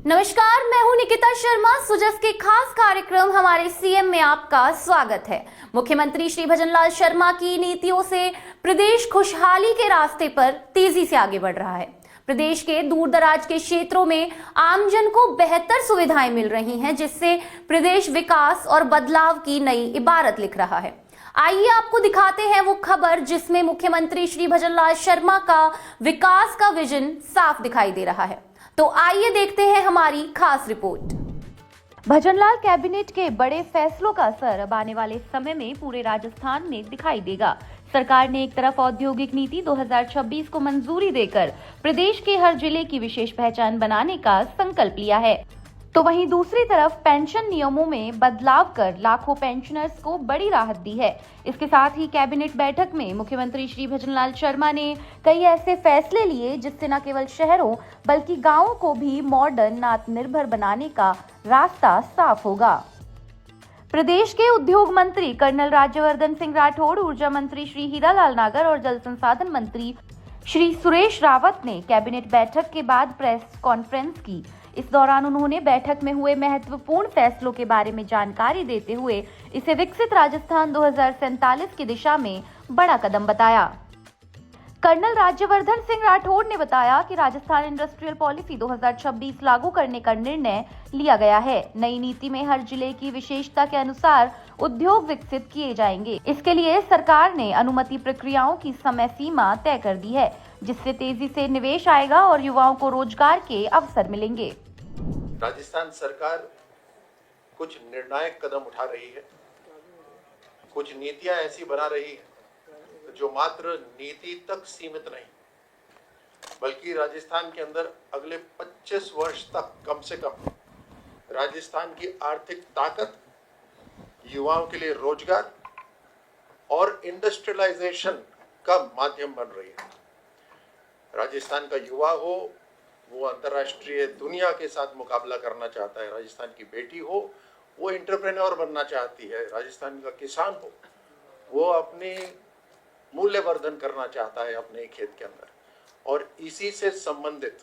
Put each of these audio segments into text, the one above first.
नमस्कार, मैं हूं निकिता शर्मा। सुजस के खास कार्यक्रम हमारे सीएम में आपका स्वागत है। मुख्यमंत्री श्री भजनलाल शर्मा की नीतियों से प्रदेश खुशहाली के रास्ते पर तेजी से आगे बढ़ रहा है। प्रदेश के दूर दराज के क्षेत्रों में आमजन को बेहतर सुविधाएं मिल रही हैं, जिससे प्रदेश विकास और बदलाव की नई इबारत लिख रहा है। आइए आपको दिखाते हैं वो खबर जिसमें मुख्यमंत्री श्री भजनलाल शर्मा का विकास का विजन साफ दिखाई दे रहा है। तो आइए देखते हैं हमारी खास रिपोर्ट। भजनलाल कैबिनेट के बड़े फैसलों का असर अब आने वाले समय में पूरे राजस्थान में दिखाई देगा। सरकार ने एक तरफ औद्योगिक नीति 2026 को मंजूरी देकर प्रदेश के हर जिले की विशेष पहचान बनाने का संकल्प लिया है, तो वहीं दूसरी तरफ पेंशन नियमों में बदलाव कर लाखों पेंशनर्स को बड़ी राहत दी है। इसके साथ ही कैबिनेट बैठक में मुख्यमंत्री श्री भजनलाल शर्मा ने कई ऐसे फैसले लिए जिससे न केवल शहरों बल्कि गांवों को भी मॉडर्न आत्मनिर्भर बनाने का रास्ता साफ होगा। प्रदेश के उद्योग मंत्री कर्नल राज्यवर्धन सिंह राठौड़, ऊर्जा मंत्री श्री हीरालाल नागर और जल संसाधन मंत्री श्री सुरेश रावत ने कैबिनेट बैठक के बाद प्रेस कॉन्फ्रेंस की। इस दौरान उन्होंने बैठक में हुए महत्वपूर्ण फैसलों के बारे में जानकारी देते हुए इसे विकसित राजस्थान 2047 की दिशा में बड़ा कदम बताया। कर्नल राज्यवर्धन सिंह राठौड़ ने बताया कि राजस्थान इंडस्ट्रियल पॉलिसी 2026 लागू करने का निर्णय लिया गया है। नई नीति में हर जिले की विशेषता के अनुसार उद्योग विकसित किए जाएंगे। इसके लिए सरकार ने अनुमति प्रक्रियाओं की समय सीमा तय कर दी है, जिससे तेजी से निवेश आएगा और युवाओं को रोजगार के अवसर मिलेंगे। राजस्थान सरकार कुछ निर्णायक कदम उठा रही है, कुछ नीतियां ऐसी बना रही है जो मात्र नीति तक सीमित नहीं, बल्कि राजस्थान के अंदर अगले 25 वर्ष तक कम से कम राजस्थान की आर्थिक ताकत, युवाओं के लिए रोजगार और इंडस्ट्रियलाइजेशन का माध्यम बन रही है। राजस्थान का युवा हो, वो अंतर्राष्ट्रीय दुनिया के साथ मुकाबला करना चाहता है। राजस्थान की बेटी हो, वो एंटरप्रेन्योर बनना चाहती है। राजस्थान का किसान हो, वो अपनी मूल्यवर्धन करना चाहता है अपने खेत के अंदर। और इसी से संबंधित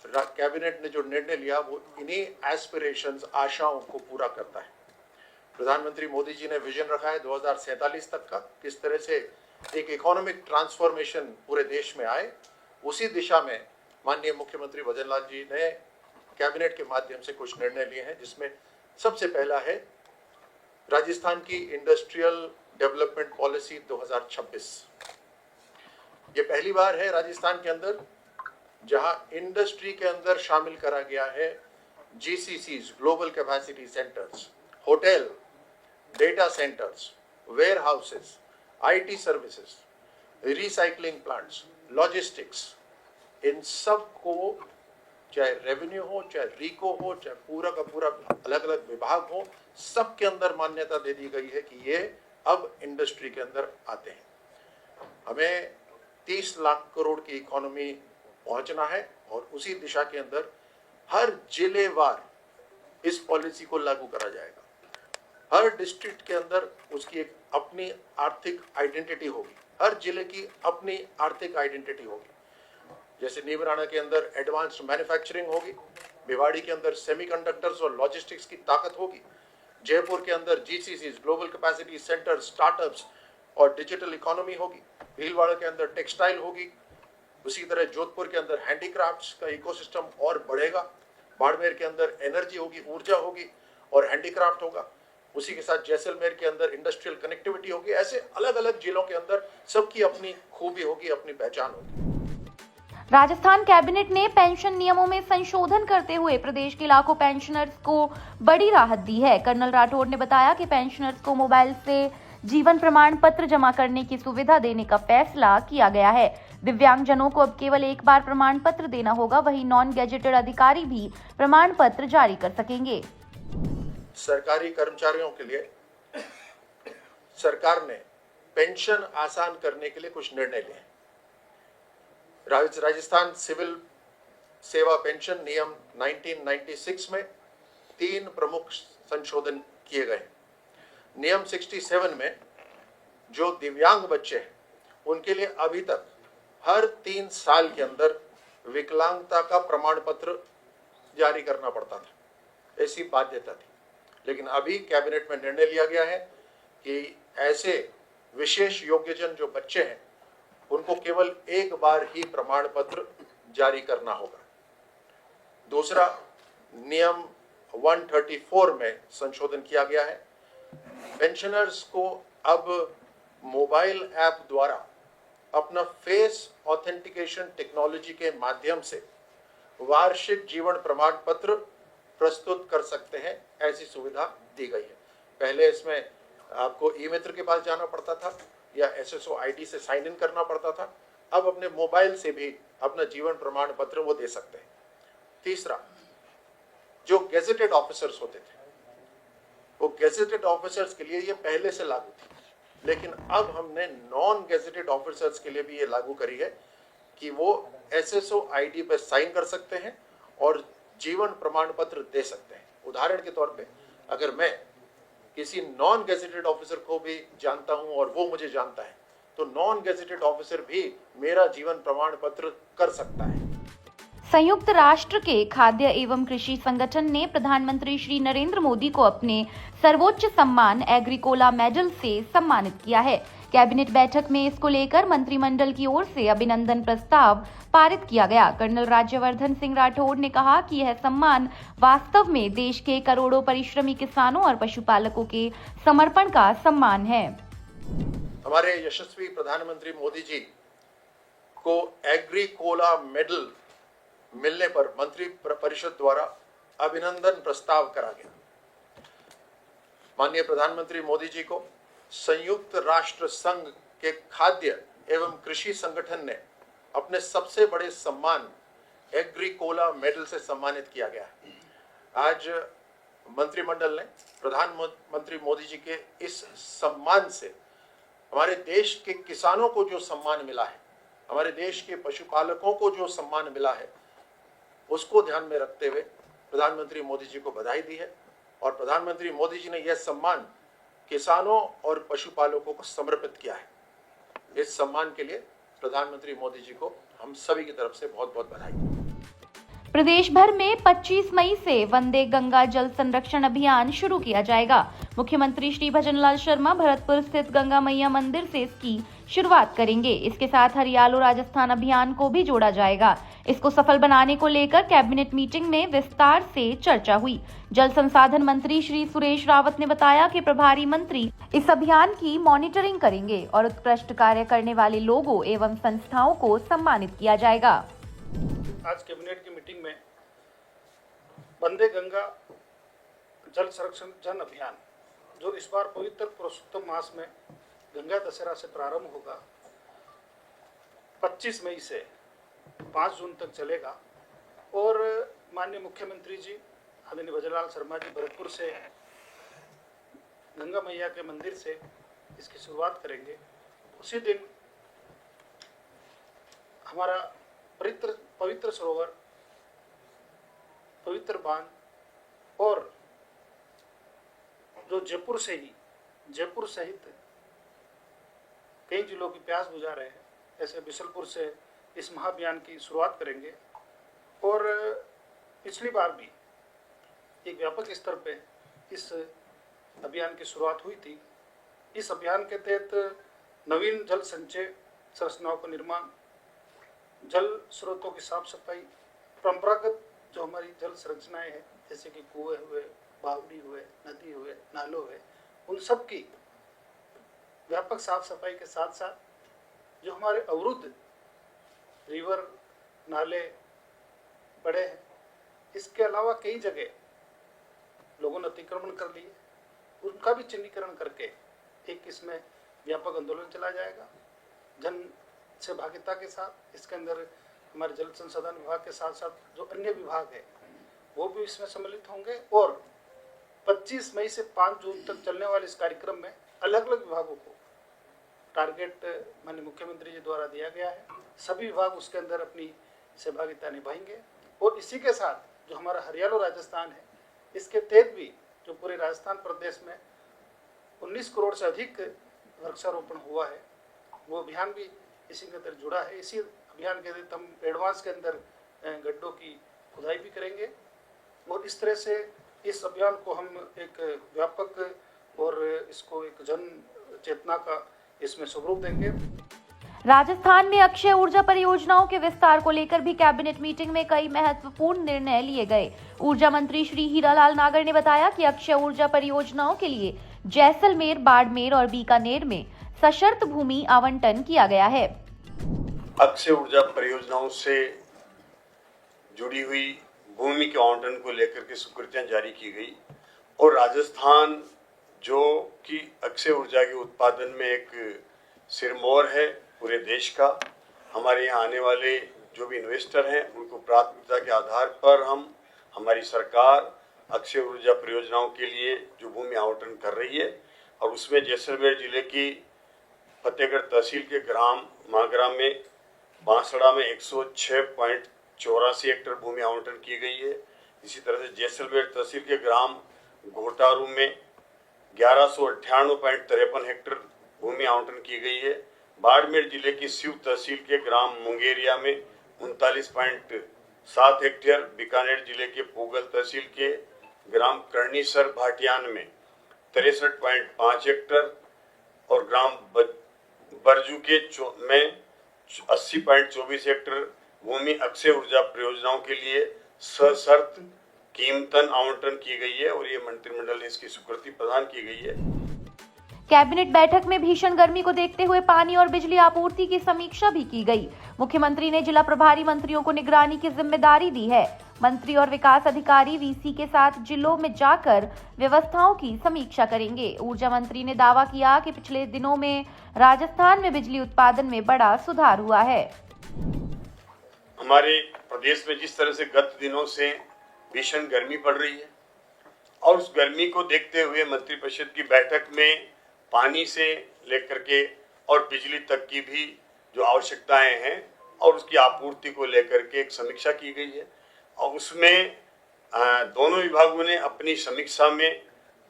कैबिनेट ने जो निर्णय लिया वो इन्हीं एस्पिरेशंस, आशाओं को पूरा करता है। प्रधानमंत्री मोदी जी ने विजन रखा है 2047 तक का, किस तरह से एक इकोनॉमिक ट्रांसफॉर्मेशन पूरे देश में आए। उसी दिशा में माननीय मुख्यमंत्री भजनलाल जी ने कैबिनेट के माध्यम से कुछ निर्णय लिए हैं, जिसमें सबसे पहला है राजस्थान की इंडस्ट्रियल डेवलपमेंट पॉलिसी 2026। ये पहली बार है राजस्थान के अंदर जहां इंडस्ट्री के अंदर शामिल करा गया है GCCs, global capacity centres, hotel, data centres, warehouses, IT services, recycling plants, logistics, इन सब को, चाहे रेवेन्यू हो, चाहे रिको हो, चाहे पूरा का पूरा अलग अलग विभाग हो, सब के अंदर मान्यता दे दी गई है कि ये अब इंडस्ट्री के अंदर आते हैं। हमें 30 लाख करोड़ की इकोनॉमी पहुंचना है और उसी दिशा के अंदर हर जिलेवार इस पॉलिसी को लागू करा जाएगा। हर डिस्ट्रिक्ट के अंदर उसकी एक अपनी आर्थिक आइडेंटिटी होगी, हर जिले की अपनी आर्थिक आइडेंटिटी होगी। जैसे नीमराना के अंदर एडवांस्ड मैन्युफैक्चरिंग होगी, भिवाड़ी के अंदर सेमीकंडक्टर्स और लॉजिस्टिक्स की ताकत होगी, जयपुर के अंदर जीसीसीज, ग्लोबल कैपेसिटी सेंटर, स्टार्टअप्स और डिजिटल इकोनॉमी होगी, भीलवाड़ा के अंदर टेक्सटाइल होगी, उसी तरह जोधपुर के अंदर हैंडीक्राफ्ट्स का इकोसिस्टम और बढ़ेगा, बाड़मेर के अंदर एनर्जी होगी, ऊर्जा होगी और हैंडीक्राफ्ट होगा, उसी के साथ जैसलमेर के अंदर इंडस्ट्रियल कनेक्टिविटी होगी। ऐसे अलग अलग जिलों के अंदर सबकी अपनी खूबी होगी, अपनी पहचान होगी। राजस्थान कैबिनेट ने पेंशन नियमों में संशोधन करते हुए प्रदेश के लाखों पेंशनर्स को बड़ी राहत दी है। कर्नल राठौड़ ने बताया कि पेंशनर्स को मोबाइल से जीवन प्रमाण पत्र जमा करने की सुविधा देने का फैसला किया गया है। दिव्यांगजनों को अब केवल एक बार प्रमाण पत्र देना होगा, वहीं नॉन गैजेटेड अधिकारी भी प्रमाण पत्र जारी कर सकेंगे। सरकारी कर्मचारियों के लिए सरकार ने पेंशन आसान करने के लिए कुछ निर्णय लिए। राजस्थान सिविल सेवा पेंशन नियम 1996 में 3 प्रमुख संशोधन किए गए। नियम 67 में जो दिव्यांग बच्चे हैं उनके लिए अभी तक हर 3 साल के अंदर विकलांगता का प्रमाण पत्र जारी करना पड़ता था, ऐसी बाध्यता थी। लेकिन अभी कैबिनेट में निर्णय लिया गया है कि ऐसे विशेष योग्यजन जो बच्चे हैं उनको केवल एक बार ही प्रमाण पत्र जारी करना होगा। दूसरा, नियम 134 में संशोधन किया गया है। पेंशनर्स को अब मोबाइल ऐप द्वारा अपना फेस ऑथेंटिकेशन टेक्नोलॉजी के माध्यम से वार्षिक जीवन प्रमाण पत्र प्रस्तुत कर सकते हैं, ऐसी सुविधा दी गई है। पहले इसमें आपको ई मित्र के पास जाना पड़ता था या SSO ID से साइन इन करना पड़ता था। अब अपने मोबाइल से भी अपना जीवन प्रमाण पत्र वो दे सकते हैं। तीसरा, जो गेजेटेड ऑफिसर्स होते थे, वो गेजेटेड ऑफिसर्स के लिए ये पहले से लागू थी, लेकिन अब हमने नॉन गेजेटेड ऑफिसर्स के लिए भी ये लागू करी है कि वो SSO ID पर साइन कर सकते हैं और जीवन प्रमाण पत्र दे सकते हैं। उदाहरण के तौर पे, अगर मैं किसी नॉन गेजेटेड ऑफिसर को भी जानता हूं और वो मुझे जानता है, तो नॉन गेजेटेड ऑफिसर भी मेरा जीवन प्रमाण पत्र कर सकता है। संयुक्त राष्ट्र के खाद्य एवं कृषि संगठन ने प्रधानमंत्री श्री नरेंद्र मोदी को अपने सर्वोच्च सम्मान एग्रीकोला मेडल से सम्मानित किया है। कैबिनेट बैठक में इसको लेकर मंत्रिमंडल की ओर से अभिनंदन प्रस्ताव पारित किया गया। कर्नल राज्यवर्धन सिंह राठौड़ ने कहा कि यह सम्मान वास्तव में देश के करोड़ों परिश्रमी किसानों और पशुपालकों के समर्पण का सम्मान है। हमारे यशस्वी प्रधानमंत्री मोदी जी को एग्रीकोला मेडल मिलने पर मंत्री परिषद द्वारा अभिनंदन प्रस्ताव करा गया। माननीय प्रधानमंत्री मोदी जी को संयुक्त राष्ट्र संघ के खाद्य एवं कृषि संगठन ने अपने सबसे बड़े सम्मान एग्रीकोला मेडल से सम्मानित किया गया है। आज मंत्रिमंडल ने प्रधानमंत्री मोदी जी के इस सम्मान से हमारे देश के किसानों को जो सम्मान मिला है, हमारे देश के पशुपालकों को जो सम्मान मिला है, उसको ध्यान में रखते हुए प्रधानमंत्री मोदी जी को बधाई दी है। और प्रधानमंत्री मोदी जी ने यह सम्मान किसानों और पशुपालकों को समर्पित किया है। इस सम्मान के लिए प्रधानमंत्री मोदी जी को हम सभी की तरफ से बहुत बहुत बधाई। प्रदेश भर में 25 मई से वंदे गंगा जल संरक्षण अभियान शुरू किया जाएगा। मुख्यमंत्री श्री भजनलाल शर्मा भरतपुर स्थित गंगा मैया मंदिर से इसकी शुरुआत करेंगे। इसके साथ हरियाणा राजस्थान अभियान को भी जोड़ा जाएगा। इसको सफल बनाने को लेकर कैबिनेट मीटिंग में विस्तार से चर्चा हुई। जल संसाधन मंत्री श्री सुरेश रावत ने बताया कि प्रभारी मंत्री इस अभियान की मॉनिटरिंग करेंगे और उत्कृष्ट कार्य करने वाले लोगों एवं संस्थाओं को सम्मानित किया जाएगा। आज कैबिनेट की मीटिंग में वंदे गंगा जल संरक्षण जन अभियान, जो इस बार पवित्र पुरुषोत्तम मास में गंगा दशहरा से प्रारंभ होगा, 25 मई से 5 जून तक चलेगा। और माननीय मुख्यमंत्री जी आदरणीय भजनलाल शर्मा जी भरतपुर से गंगा मैया के मंदिर से इसकी शुरुआत करेंगे। उसी दिन हमारा पवित्र सरोवर, पवित्र बांध और जो जयपुर सहित कई जिलों की प्यास बुझा रहे हैं, ऐसे बिशलपुर से इस महाअभियान की शुरुआत करेंगे। और पिछली बार भी एक व्यापक स्तर पे इस अभियान की शुरुआत हुई थी। इस अभियान के तहत नवीन जल संचय संरचनाओं का निर्माण, जल स्रोतों की साफ सफाई, परंपरागत जो हमारी जल संरचनाएं हैं जैसे कि कुएं हुए, बावड़ी हुए, नदी हुए, नालों हुए, उन सब की व्यापक साफ सफाई के साथ साथ जो हमारे अवरुद्ध रिवर, नाले पड़े हैं, इसके अलावा कई जगह लोगों ने अतिक्रमण कर लिए, उनका भी चिन्हीकरण करके एक इसमें व्यापक आंदोलन चला जाएगा जन सहभागिता के साथ। इसके अंदर हमारे जल संसाधन विभाग के साथ साथ जो अन्य विभाग है वो भी इसमें सम्मिलित होंगे। और 25 मई से 5 जून तक चलने वाले इस कार्यक्रम में अलग अलग विभागों को टारगेट माननीय मुख्यमंत्री जी द्वारा दिया गया है। सभी विभाग उसके अंदर अपनी सहभागिता निभाएंगे। और इसी के साथ जो हमारा हरियाणा राजस्थान है, इसके तहत भी जो पूरे राजस्थान प्रदेश में 19 करोड़ से अधिक वृक्षारोपण हुआ है, वो अभियान भी इसी के अंदर जुड़ा है। इसी अभियान के तहत हम एडवांस के अंदर गड्ढों की खुदाई भी करेंगे और इस तरह से इस अभियान को हम एक व्यापक और इसको एक जन चेतना का इसमें स्वरूप देंगे। राजस्थान में अक्षय ऊर्जा परियोजनाओं के विस्तार को लेकर भी कैबिनेट मीटिंग में कई महत्वपूर्ण निर्णय लिए गए। ऊर्जा मंत्री श्री हीरालाल नागर ने बताया कि अक्षय ऊर्जा परियोजनाओं के लिए जैसलमेर, बाड़मेर और बीकानेर में सशर्त भूमि आवंटन किया गया है। अक्षय ऊर्जा परियोजनाओं से जुड़ी हुई भूमि के आवंटन को लेकर के स्वीकृतियां जारी की गई और राजस्थान जो कि अक्षय ऊर्जा के उत्पादन में एक सिरमौर है पूरे देश का, हमारे यहाँ आने वाले जो भी इन्वेस्टर हैं उनको प्राथमिकता के आधार पर हमारी सरकार अक्षय ऊर्जा परियोजनाओं के लिए जो भूमि आवंटन कर रही है और उसमें जैसलमेर जिले की फतेहगढ़ तहसील के ग्राम मागरा में बांसड़ा में 106.84 हेक्टेयर भूमि आवंटन की गई है। इसी तरह से जैसलमेर तहसील के ग्राम घोटारू में 1198.53 हेक्टेयर भूमि आवंटन की गई है। बाड़मेर जिले की शिव तहसील के ग्राम मुंगेरिया में 39.7 हेक्टेयर, बीकानेर जिले के पूगल तहसील के ग्राम कर्णीसर भाटियान में 63.5 हेक्टेयर और ग्राम बरजू के में 80.24 हेक्टेयर भूमि अक्षय ऊर्जा परियोजनाओं के लिए सशर्त कीमतन आवंटन की गई है और ये मंत्रिमंडल ने इसकी स्वीकृति प्रदान की गई है। कैबिनेट बैठक में भीषण गर्मी को देखते हुए पानी और बिजली आपूर्ति की समीक्षा भी की गई। मुख्यमंत्री ने जिला प्रभारी मंत्रियों को निगरानी की जिम्मेदारी दी है। मंत्री और विकास अधिकारी वीसी के साथ जिलों में जाकर व्यवस्थाओं की समीक्षा करेंगे। ऊर्जा मंत्री ने दावा किया कि पिछले दिनों में राजस्थान में बिजली उत्पादन में बड़ा सुधार हुआ है। हमारे प्रदेश में जिस तरह से गत दिनों से भीषण गर्मी पड़ रही है और उस गर्मी को देखते हुए मंत्रिपरिषद की बैठक में पानी से लेकर के और बिजली तक की भी जो आवश्यकताएं हैं और उसकी आपूर्ति को लेकर के एक समीक्षा की गई है और उसमें दोनों विभागों ने अपनी समीक्षा में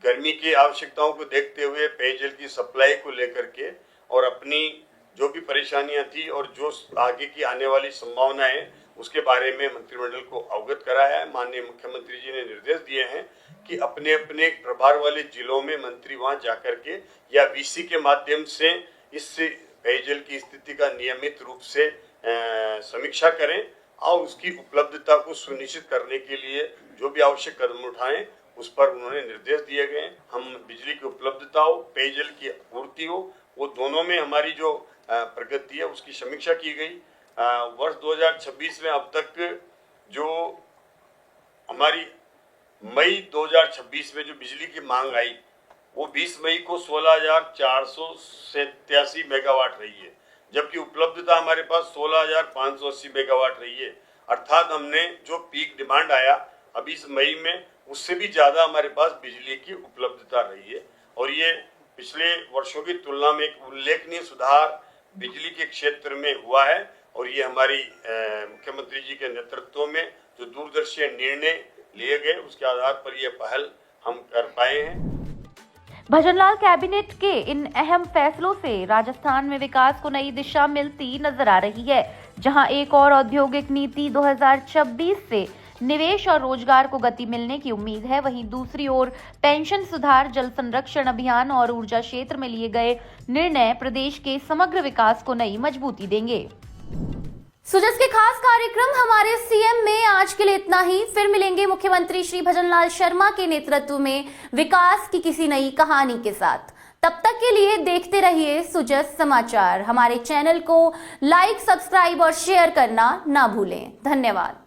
गर्मी की आवश्यकताओं को देखते हुए पेयजल की सप्लाई को लेकर के और अपनी जो भी परेशानियां थी और जो आगे की आने वाली संभावनाएं उसके बारे में मंत्रिमंडल को अवगत कराया है। माननीय मुख्यमंत्री जी ने निर्देश दिए हैं कि अपने अपने प्रभार वाले जिलों में मंत्री वहां जाकर के या वीसी के माध्यम से इस पेयजल की स्थिति का नियमित रूप से समीक्षा करें और उसकी उपलब्धता को सुनिश्चित करने के लिए जो भी आवश्यक कदम उठाएं उस पर उन्होंने निर्देश दिए गए। हम बिजली की उपलब्धता हो, पेयजल की आपूर्ति हो, वो दोनों में हमारी जो प्रगति है उसकी समीक्षा की गई। वर्ष 2026 में अब तक जो हमारी मई 2026 में जो बिजली की मांग आई वो 20 मई को 16,487 मेगावाट रही है, जबकि उपलब्धता हमारे पास 16,580 मेगावाट रही है। अर्थात हमने जो पीक डिमांड आया अभी इस मई में उससे भी ज़्यादा हमारे पास बिजली की उपलब्धता रही है और ये पिछले वर्षों की तुलना में एक उल्लेखनीय सुधार बिजली के क्षेत्र में हुआ है और ये हमारी मुख्यमंत्री जी के नेतृत्व में जो दूरदर्शी निर्णय लिए गए उसके आधार पर ये पहल हम कर पाए हैं। भजनलाल कैबिनेट के इन अहम फैसलों से राजस्थान में विकास को नई दिशा मिलती नजर आ रही है। जहां एक और औद्योगिक नीति 2026 से निवेश और रोजगार को गति मिलने की उम्मीद है, वहीं दूसरी ओर पेंशन सुधार, जल संरक्षण अभियान और ऊर्जा क्षेत्र में लिए गए निर्णय प्रदेश के समग्र विकास को नई मजबूती देंगे। सुजस के खास कार्यक्रम हमारे सीएम में आज के लिए इतना ही। फिर मिलेंगे मुख्यमंत्री श्री भजनलाल शर्मा के नेतृत्व में विकास की किसी नई कहानी के साथ। तब तक के लिए देखते रहिए सुजस समाचार। हमारे चैनल को लाइक, सब्सक्राइब और शेयर करना ना भूलें। धन्यवाद।